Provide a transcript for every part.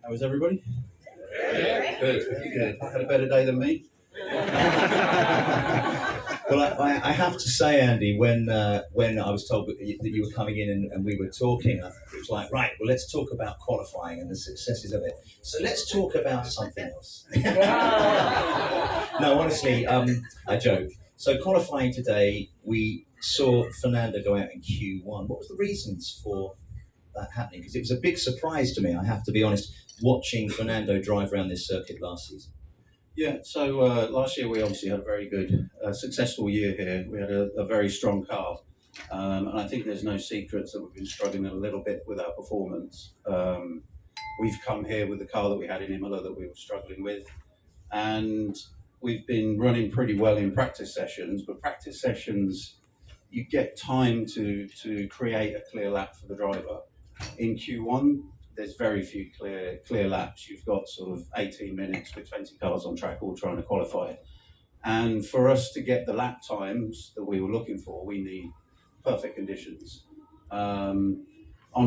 How is everybody? Yeah. Good. Had a better day than me? Well, I have to say, Andy, when I was told that you were coming in and we were talking, it was like, right, well, let's talk about qualifying and the successes of it. So let's talk about something else. No, honestly, I joke. So qualifying today, we saw Fernando go out in Q1. What was the reasons for that happening? Because it was a big surprise to me, I have to be honest, watching Fernando drive around this circuit last season. Yeah, so last year we obviously had a very good, successful year here. We had a very strong car, and I think there's no secrets that we've been struggling a little bit with our performance. We've come here with the car that we had in Imola that we were struggling with, and we've been running pretty well in practice sessions, but practice sessions, you get time to create a clear lap for the driver. In Q1, there's very few clear laps. You've got sort of 18 minutes with 20 cars on track all trying to qualify. And for us to get the lap times that we were looking for, we need perfect conditions. On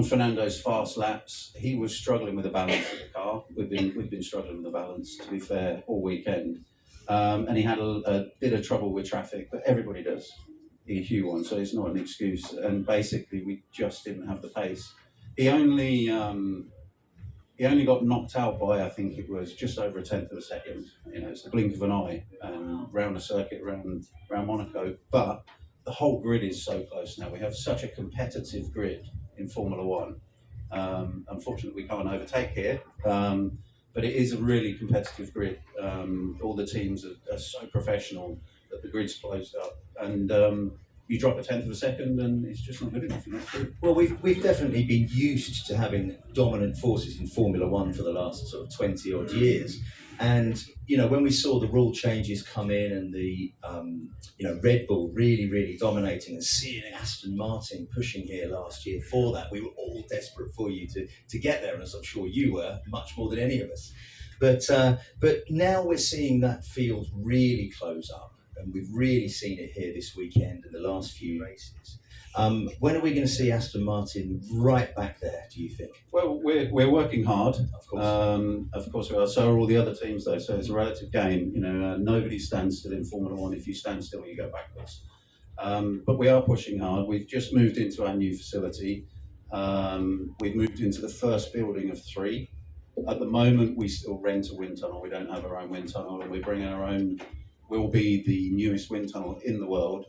Fernando's fast laps, he was struggling with the balance of the car. We've been struggling with the balance, to be fair, all weekend. And he had a bit of trouble with traffic, but everybody does in Q1, so it's not an excuse. And basically, we just didn't have the pace. He only got knocked out by, I think it was just over a tenth of a second. You know, it's the blink of an eye round the circuit, round Monaco. But the whole grid is so close now. We have such a competitive grid in Formula One. Unfortunately, we can't overtake here, but it is a really competitive grid. All the teams are so professional that the grid's closed up, and you drop a tenth of a second and it's just not good enough. Well, we've definitely been used to having dominant forces in Formula One for the last sort of 20 odd years. And, you know, when we saw the rule changes come in and the, Red Bull really dominating and seeing Aston Martin pushing here last year for that, we were all desperate for you to get there. And as I'm sure you were, much more than any of us. But now we're seeing that field really close up. And we've really seen it here this weekend and the last few races. When are we going to see Aston Martin right back there, do you think? Well, we're working hard. Of course. Of course we are. So are all the other teams, though. So it's a relative game. You know, nobody stands still in Formula One. If you stand still, you go backwards. But we are pushing hard. We've just moved into our new facility. We've moved into the first building of 3. At the moment, we still rent a wind tunnel. We don't have our own wind tunnel, and we're bringing our own. Will be the newest wind tunnel in the world.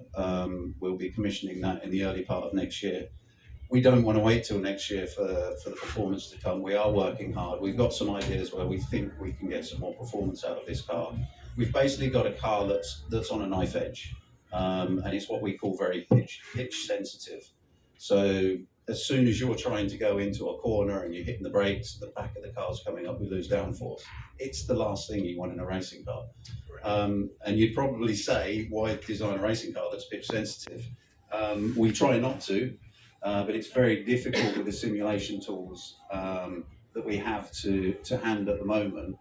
We'll be commissioning that in the early part of next year. We don't want to wait till next year for the performance to come. We are working hard. We've got some ideas where we think we can get some more performance out of this car. We've basically got a car that's on a knife edge, and it's what we call very pitch sensitive. So as soon as you're trying to go into a corner and you're hitting the brakes, the back of the car's coming up, we lose downforce. It's the last thing you want in a racing car. And you'd probably say, why design a racing car that's pitch sensitive? We try not to, but it's very difficult with the simulation tools that we have to hand at the moment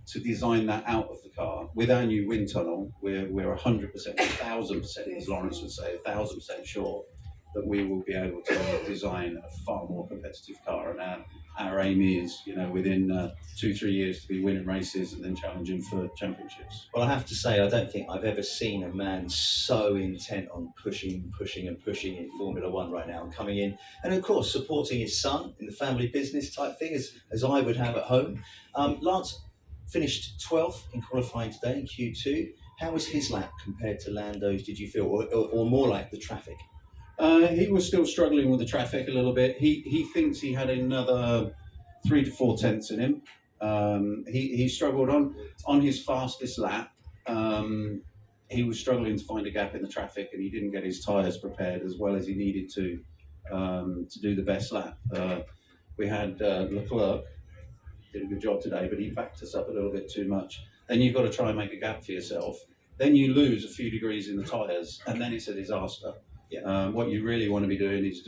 to design that out of the car. With our new wind tunnel, we're 100%, 1,000%, as Lawrence would say, 1,000% sure that we will be able to design a far more competitive car. And our aim is, within 2-3 years to be winning races and then challenging for championships. Well, I have to say, I don't think I've ever seen a man so intent on pushing in Formula One right now, and coming in, and of course supporting his son in the family business type thing, as I would have at home. Lance finished 12th in qualifying today in Q2. How was his lap compared to Lando's, did you feel, or more like the traffic? He was still struggling with the traffic a little bit. He thinks he had another 3 to 4 tenths in him. He struggled on his fastest lap. He was struggling to find a gap in the traffic, and he didn't get his tyres prepared as well as he needed to do the best lap. We had Leclerc did a good job today, but he backed us up a little bit too much. Then you've got to try and make a gap for yourself. Then you lose a few degrees in the tyres, and then it's a disaster. Yeah. What you really want to be doing is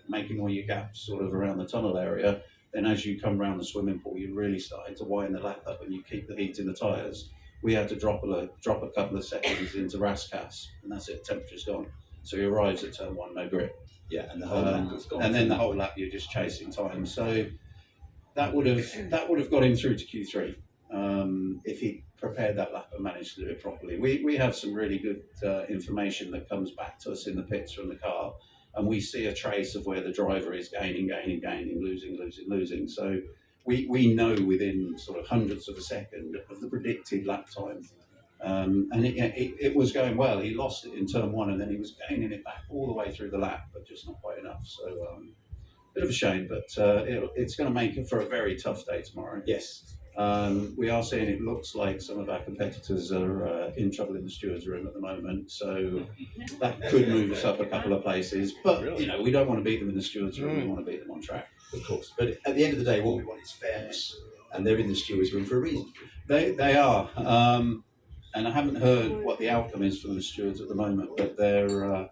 making all your gaps sort of around the tunnel area. Then as you come around the swimming pool, you're really starting to wind the lap up and you keep the heat in the tyres. We had to drop a couple of seconds into Racehouse, and that's it, temperature's gone. So he arrives at turn 1, no grip. Yeah, and the whole lap is gone. And then the whole lap you're just chasing time. So that would have got him through to Q3 if he prepared that lap and managed to do it properly. We have some really good information that comes back to us in the pits from the car, and we see a trace of where the driver is gaining, losing. So we know within sort of hundredths of a second of the predicted lap time. And it was going well. He lost it in turn one, and then he was gaining it back all the way through the lap, but just not quite enough. So bit of a shame, but it's going to make it for a very tough day tomorrow. Yes. We are seeing it looks like some of our competitors are in trouble in the stewards' room at the moment, so that could move us up a couple of places. But you know, we don't want to beat them in the stewards' room. We want to beat them on track, of course. But at the end of the day, what we want is fairness, and they're in the stewards' room for a reason. They are, and I haven't heard what the outcome is from the stewards at the moment, but they're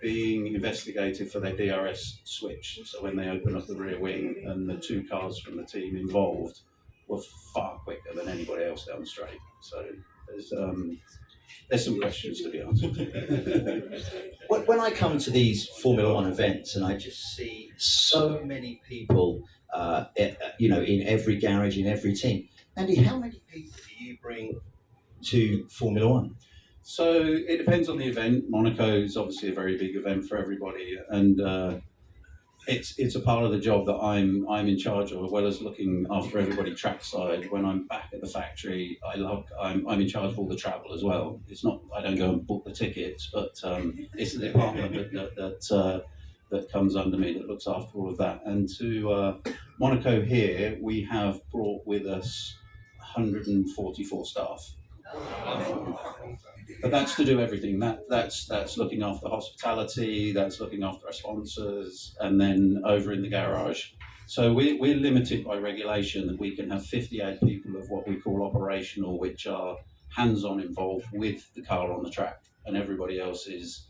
being investigated for their DRS switch. So when they open up the rear wing, and the two cars from the team involved were far quicker than anybody else down the straight. So there's some questions to be answered. When I come to these Formula One events and I just see so many people, in every garage, in every team, Andy, how many people do you bring to Formula One? So it depends on the event. Monaco is obviously a very big event for everybody, and it's a part of the job that I'm in charge of, as well as looking after everybody trackside. When I'm back at the factory, I'm in charge of all the travel as well. It's not I don't go and book the tickets, but it's the department that comes under me that looks after all of that. And to Monaco here, we have brought with us 144 staff. But that's to do everything. That's looking after hospitality, that's looking after our sponsors, and then over in the garage. So we're limited by regulation that we can have 58 people of what we call operational, which are hands-on involved with the car on the track, and everybody else it's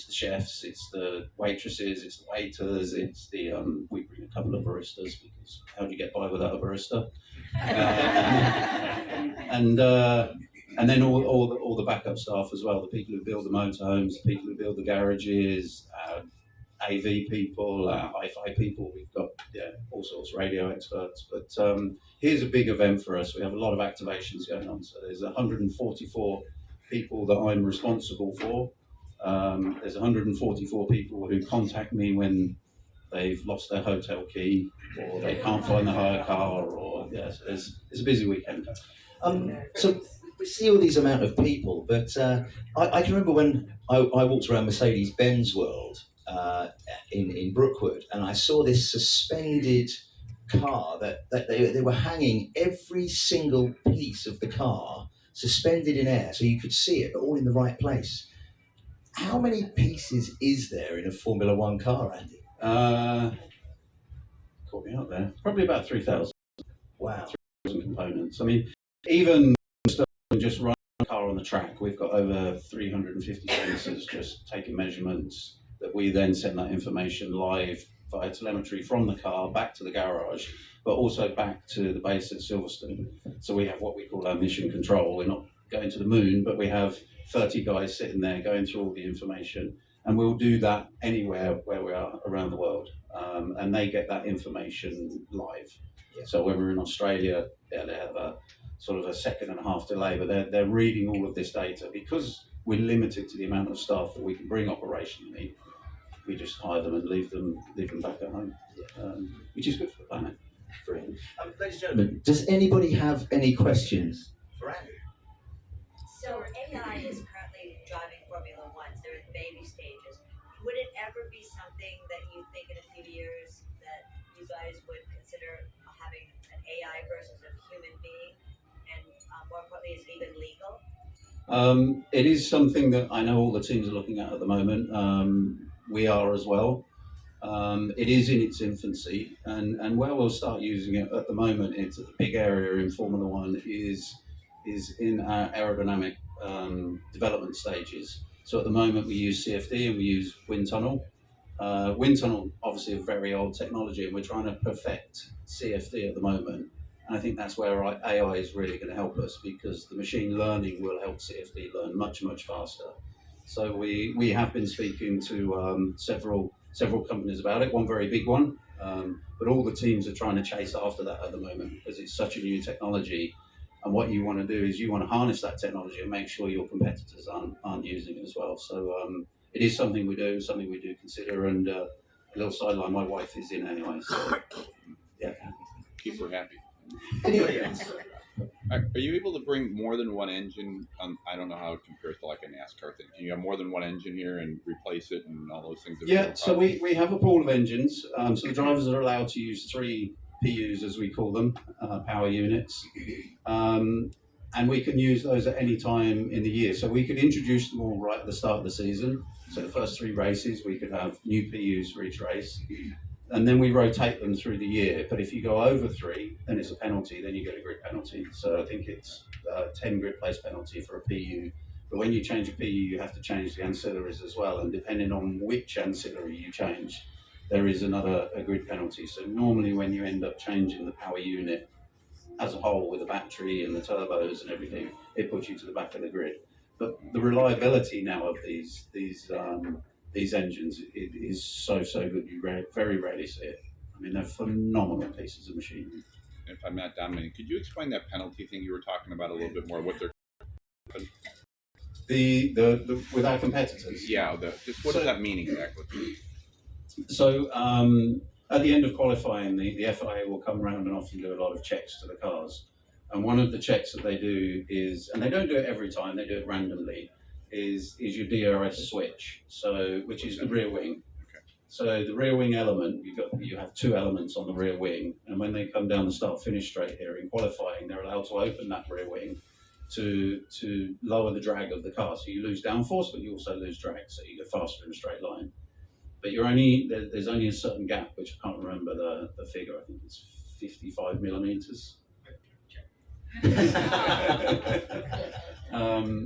the chefs, it's the waitresses, it's the waiters, it's the we bring a couple of baristas because how do you get by without a barista? And then all the backup staff as well, the people who build the motorhomes, the people who build the garages, AV people, hi-fi people. We've got all sorts of radio experts. But here's a big event for us. We have a lot of activations going on. So there's 144 people that I'm responsible for. There's 144 people who contact me when they've lost their hotel key or they can't find the hire car. So it's a busy weekend. So we see all these amount of people, but I can remember when I walked around Mercedes-Benz World in Brookwood, and I saw this suspended car that they were hanging every single piece of the car suspended in air, so you could see it, but all in the right place. How many pieces is there in a Formula One car, Andy? Caught me up there. Probably about 3,000. Wow. 3,000 components. I mean, even just run a car on the track, we've got over 350 sensors just taking measurements that we then send that information live via telemetry from the car back to the garage, but also back to the base at Silverstone. So we have what we call our mission control. We're not going to the moon, but we have 30 guys sitting there going through all the information, and we'll do that anywhere where we are around the world, and they get that information live. Yeah. So when we're in Australia, they have a sort of a second and a half delay, but they're reading all of this data. Because we're limited to the amount of staff that we can bring operationally, we just hire them and leave them back at home, which is good for the planet. Brilliant. Ladies and gentlemen, does anybody have any questions for Andy? So AI is currently driving Formula One. They're in baby stages. Would it ever be something that you think in a few years that you guys would consider having an AI versus a human being? And more importantly, is it even legal? It is something that I know all the teams are looking at the moment. We are as well. It is in its infancy, and where we'll start using it at the moment, it's a big area in Formula One is in our aerodynamic development stages. So at the moment we use CFD and we use wind tunnel. Wind tunnel obviously a very old technology, and we're trying to perfect CFD at the moment. And I think that's where AI is really going to help us, because the machine learning will help CFD learn much, much faster. So we have been speaking to several companies about it. One very big one But all the teams are trying to chase after that at the moment because it's such a new technology. And what you want to do is you want to harness that technology and make sure your competitors aren't using it as well. So it is something we do consider. And a little sideline, my wife is in anyway. So yeah. Keep her happy. Anyway, yes. Are you able to bring more than one engine? I don't know how it compares to like a NASCAR thing. Can you have more than one engine here and replace it and all those things? Yeah, so we have a pool of engines. So the drivers are allowed to use 3 PUs, as we call them, power units. And we can use those at any time in the year. So we could introduce them all right at the start of the season. So the first 3 races, we could have new PUs for each race. And then we rotate them through the year. But if you go over 3, then it's a penalty, then you get a grid penalty. So I think it's 10 grid place penalty for a PU. But when you change a PU, you have to change the ancillaries as well. And depending on which ancillary you change, there is a grid penalty. So normally when you end up changing the power unit as a whole with the battery and the turbos and everything, it puts you to the back of the grid. But the reliability now of these engines is so good. You very rarely see it. I mean, they're phenomenal pieces of machinery. If I'm not dominating, could you explain that penalty thing you were talking about a little bit more? What they're with our competitors. Yeah, what does that mean exactly? So at the end of qualifying, the FIA will come around and often do a lot of checks to the cars. And one of the checks that they do is, and they don't do it every time, they do it randomly, is your DRS switch, which is the rear wing. Okay. So the rear wing element, you have 2 elements on the rear wing, and when they come down the start-finish straight here in qualifying, they're allowed to open that rear wing to lower the drag of the car. So you lose downforce, but you also lose drag, so you go faster in a straight line. But there's only a certain gap, which I can't remember the figure. I think it's 55 millimeters.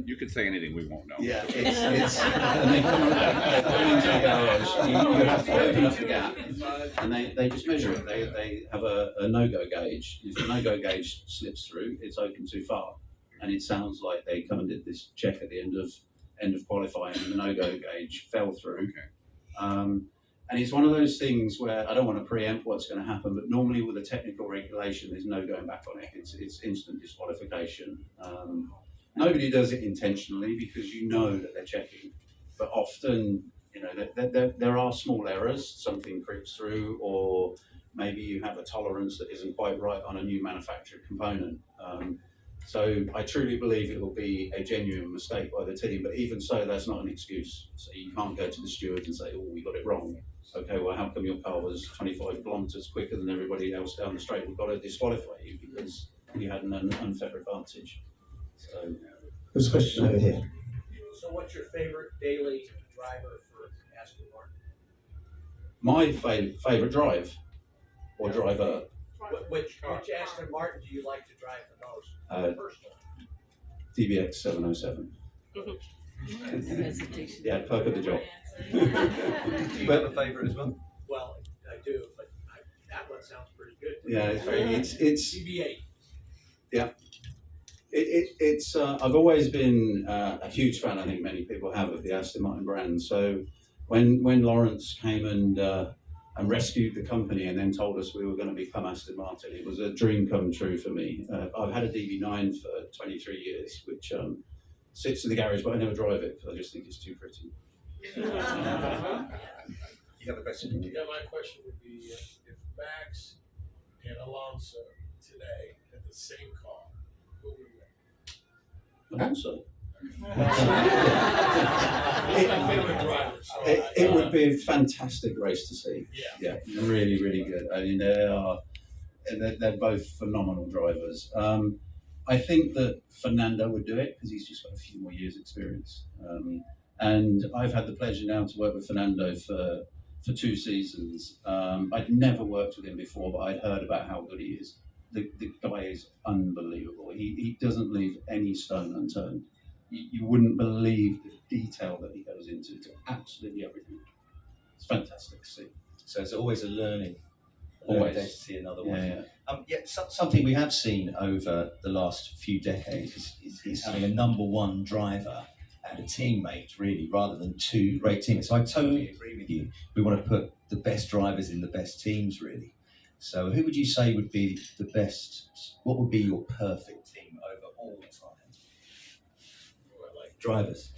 You could say anything, we won't know. Yeah, it's and they come into the garage. You have to open up the gap, and they just measure it. They have a no-go gauge. If the no-go gauge slips through, it's open too far, and it sounds like they come and did this check at the end of qualifying, and the no-go gauge fell through. Okay. And it's one of those things where I don't want to preempt what's going to happen, but normally with a technical regulation, there's no going back on it. It's instant disqualification. Nobody does it intentionally because you know that they're checking, but often, there are small errors. Something creeps through, or maybe you have a tolerance that isn't quite right on a new manufactured component. So I truly believe it will be a genuine mistake by the team, but even so, that's not an excuse. So you can't go to the steward and say, oh, we got it wrong. Okay, well, how come your car was 25 kilometers quicker than everybody else down the straight? We've got to disqualify you because you had an unfair advantage. So There's a question over here. So what's your favorite daily driver for Aston Martin? my favorite drive or driver, Which Aston Martin do you like to drive the most? Personally. DBX 707. Yeah, perk of the job. Do you have a favourite as well? Well, I do, but that one sounds pretty good. Yeah, it's CB8. It's I've always been a huge fan. I think many people have of the Aston Martin brand. So when Lawrence came and rescued the company and then told us we were going to become Aston Martin, it was a dream come true for me. I've had a DB9 for 23 years, which sits in the garage, but I never drive it because I just think it's too pretty. You have a question? Yeah, my question would be if Max and Alonso today had the same car, who would win? Alonso. My favorite driver. So It would be a fantastic race to see. Yeah. Yeah, really, really good. I mean, they're both phenomenal drivers. I think that Fernando would do it because he's just got a few more years' experience. And I've had the pleasure now to work with Fernando for 2 seasons. I'd never worked with him before, but I'd heard about how good he is. The guy is unbelievable. He doesn't leave any stone unturned. You wouldn't believe the detail that he goes into absolutely everything. It's fantastic to see. So it's always a learning Always. day to see another one. Yeah. Something we have seen over the last few decades is having a number one driver and a teammate, really, rather than 2 great teammates. So I totally agree with you. We want to put the best drivers in the best teams, really. So who would you say would be the best? What would be your perfect team over all time? Drivers.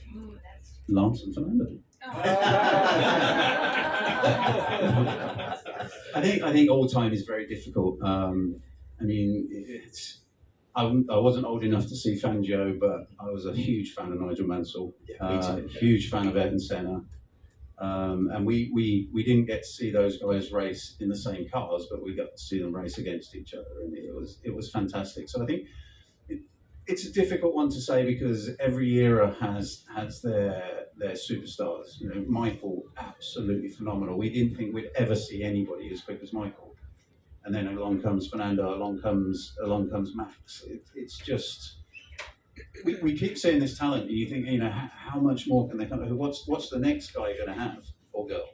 Lance and Fernando. I think all time is very difficult. I mean, I wasn't old enough to see Fangio, but I was a huge fan of Nigel Mansell. Huge fan of Ayrton Senna. And we didn't get to see those guys race in the same cars, but we got to see them race against each other, and it was fantastic. So I think it's a difficult one to say because every era has their superstars. You know, Michael, absolutely phenomenal. We didn't think we'd ever see anybody as quick as Michael, and then along comes Fernando, along comes Max. It's just we keep seeing this talent, and you think, you know, how much more can they come? What's the next guy going to have or girl?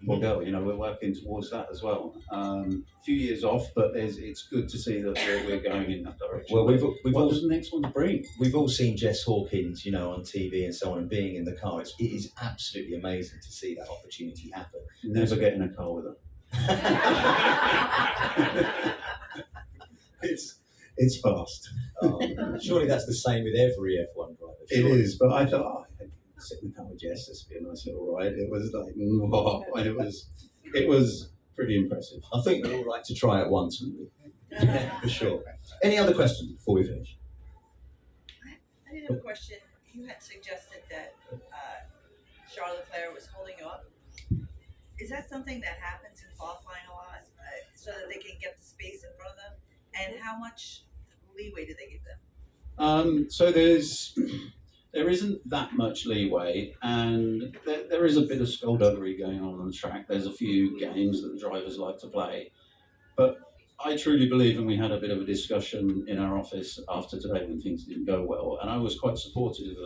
Or girl, you know, we're working towards that as well. A few years off, but it's good to see that we're going in that direction. Well, what does the next one bring? We've all seen Jess Hawkins, you know, on TV and so on, and being in the car. It is absolutely amazing to see that opportunity happen. Never get in a car with her. It's fast. Surely that's the same with every F1 driver. It is, but I thought, I'd sit in the car with Jess. This would be a nice little ride. It was like, wow, and it was pretty impressive. I think we'd all like to try it once, wouldn't we? Yeah, for sure. Any other questions before we finish? I did have a question. You had suggested that Charles Leclerc was holding you up. Is that something that happens in qualifying a lot, so that they can get the space in front of them? And how much leeway do they give them? So there isn't that much leeway, and there is a bit of skullduggery going on the track. There's a few games that the drivers like to play, but I truly believe, and we had a bit of a discussion in our office after today when things didn't go well, and I was quite supportive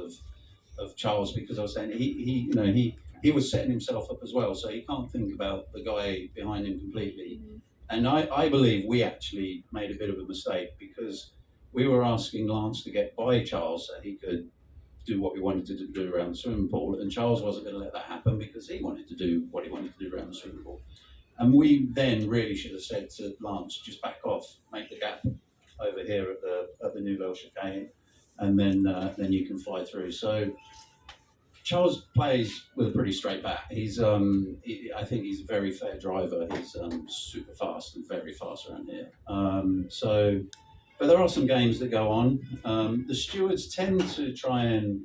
of Charles because I was saying he was setting himself up as well, so he can't think about the guy behind him completely. And I believe we actually made a bit of a mistake because we were asking Lance to get by Charles so he could do what we wanted to do around the swimming pool, and Charles wasn't going to let that happen because he wanted to do what he wanted to do around the swimming pool. And we then really should have said to Lance, just back off, make the gap over here at the Nouvelle chicane, and then you can fly through. So Charles plays with a pretty straight bat. I think he's a very fair driver. He's super fast and very fast around here. But there are some games that go on. The stewards tend to try and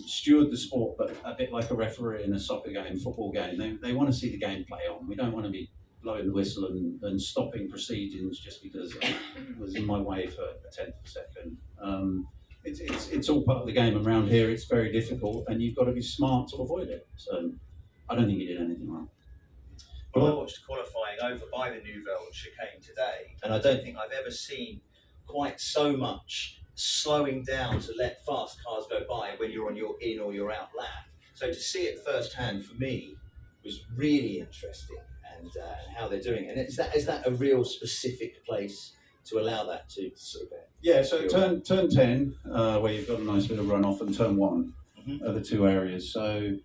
steward the sport, but a bit like a referee in a soccer game, football game. They want to see the game play on. We don't want to be blowing the whistle and stopping proceedings just because it was in my way for a tenth of a second. It's all part of the game, and around here it's very difficult, and you've got to be smart to avoid it. So I don't think he did anything wrong. Well, I watched qualifying over by the Nouvelle chicane today, and I don't think I've ever seen quite so much slowing down to let fast cars go by when you're on your in or your out lap. So to see it firsthand for me was really interesting, and how they're doing it. And is that a real specific place to allow that to sort of? Yeah, so turn 10, where you've got a nice bit of runoff, and turn 1 are the two areas. So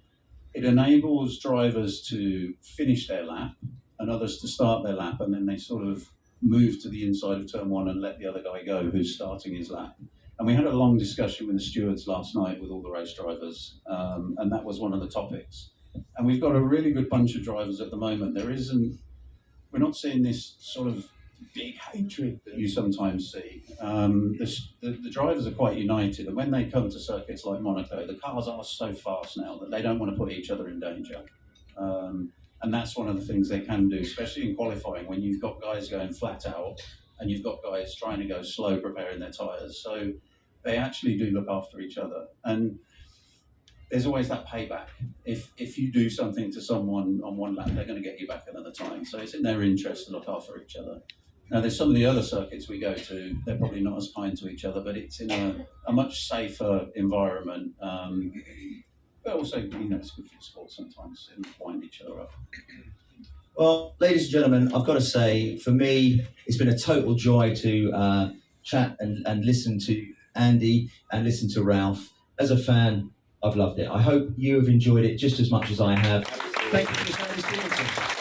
it enables drivers to finish their lap and others to start their lap, and then they sort of move to the inside of turn 1 and let the other guy go who's starting his lap. And we had a long discussion with the stewards last night with all the race drivers, and that was one of the topics. And we've got a really good bunch of drivers at the moment. We're not seeing this sort of big hatred that you sometimes see. The drivers are quite united, and when they come to circuits like Monaco, the cars are so fast now that they don't want to put each other in danger. And that's one of the things they can do, especially in qualifying, when you've got guys going flat out and you've got guys trying to go slow preparing their tyres. So they actually do look after each other. And there's always that payback. If you do something to someone on one lap, they're going to get you back another time. So it's in their interest to look after each other. Now, there's some of the other circuits we go to, they're probably not as kind to each other, but it's in a much safer environment. But also, it's good for the sport sometimes to wind each other up. Well, ladies and gentlemen, I've got to say, for me, it's been a total joy to chat and listen to Andy and listen to Ralph. As a fan, I've loved it. I hope you have enjoyed it just as much as I have. Thank you for Mr. Stephenson.